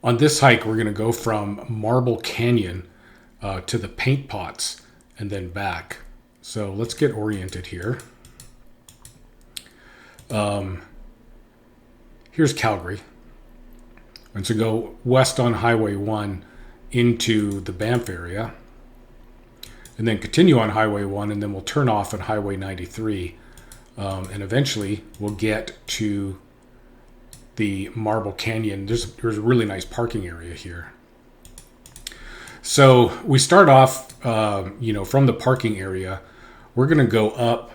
On this hike, we're going to go from Marble Canyon to the paint pots and then back. So let's get oriented here. Here's Calgary. And so go west on Highway 1 into the Banff area. And then continue on Highway 1, and then we'll turn off at Highway 93. And eventually we'll get to the Marble Canyon. There's a really nice parking area here. So we start off, from the parking area. We're going to go up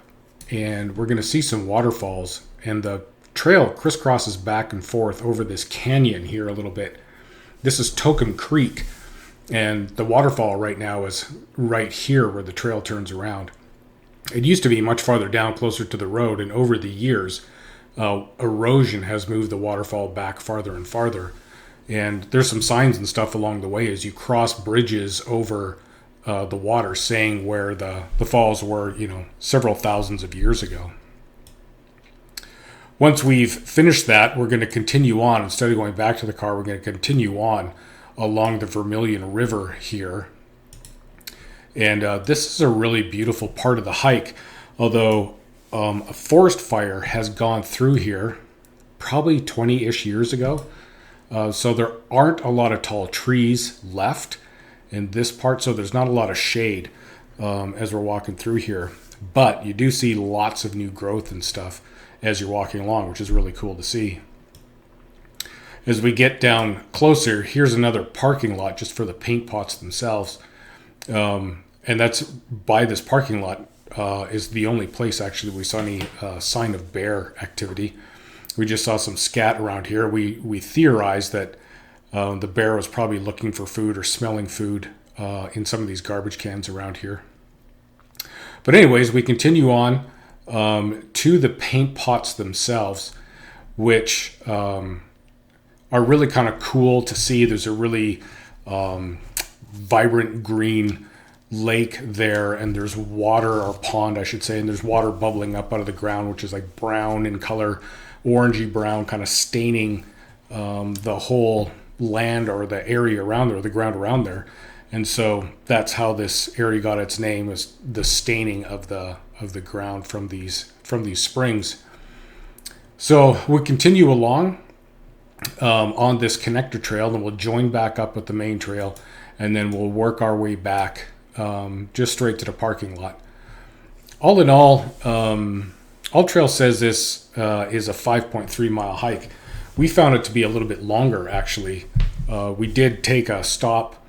and we're going to see some waterfalls, and the trail crisscrosses back and forth over this canyon here a little bit. This is Tokum Creek, and the waterfall right now is right here where the trail turns around. It used to be much farther down, closer to the road, and over the years, erosion has moved the waterfall back farther and farther. And there's some signs and stuff along the way as you cross bridges over the water saying where the falls were, several thousands of years ago. Once we've finished that, we're going to continue on. Instead of going back to the car, we're going to continue on along the Vermillion River here. And this is a really beautiful part of the hike, although a forest fire has gone through here probably 20-ish years ago. So there aren't a lot of tall trees left in this part, so there's not a lot of shade as we're walking through here. But you do see lots of new growth and stuff as you're walking along, which is really cool to see. As we get down closer, here's another parking lot just for the paint pots themselves. And that's by this parking lot is the only place actually we saw any sign of bear activity. We just saw some scat around here. We theorized that the bear was probably looking for food or smelling food in some of these garbage cans around here. But anyways, we continue on to the paint pots themselves, which are really kind of cool to see. There's a really vibrant green lake there, and there's water, or pond I should say, and there's water bubbling up out of the ground, which is like brown in color, orangey brown, kind of staining the whole land or the area around there, the ground around there. And so that's how this area got its name, is the staining of the ground from these springs. So we'll continue along on this connector trail, and we'll join back up with the main trail, and then we'll work our way back just straight to the parking lot. All in all, AllTrail says this is a 5.3 mile hike. We found it to be a little bit longer, actually. We did take a stop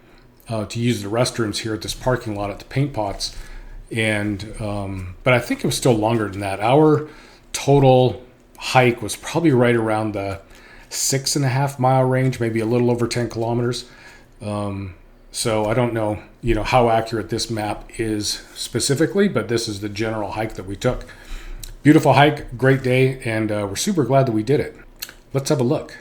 to use the restrooms here at this parking lot at the paint pots, and but I think it was still longer than that. Our total hike was probably right around the 6.5 mile range, maybe a little over 10 kilometers. So I don't know, how accurate this map is specifically, but this is the general hike that we took. Beautiful hike, great day, and we're super glad that we did it. Let's have a look.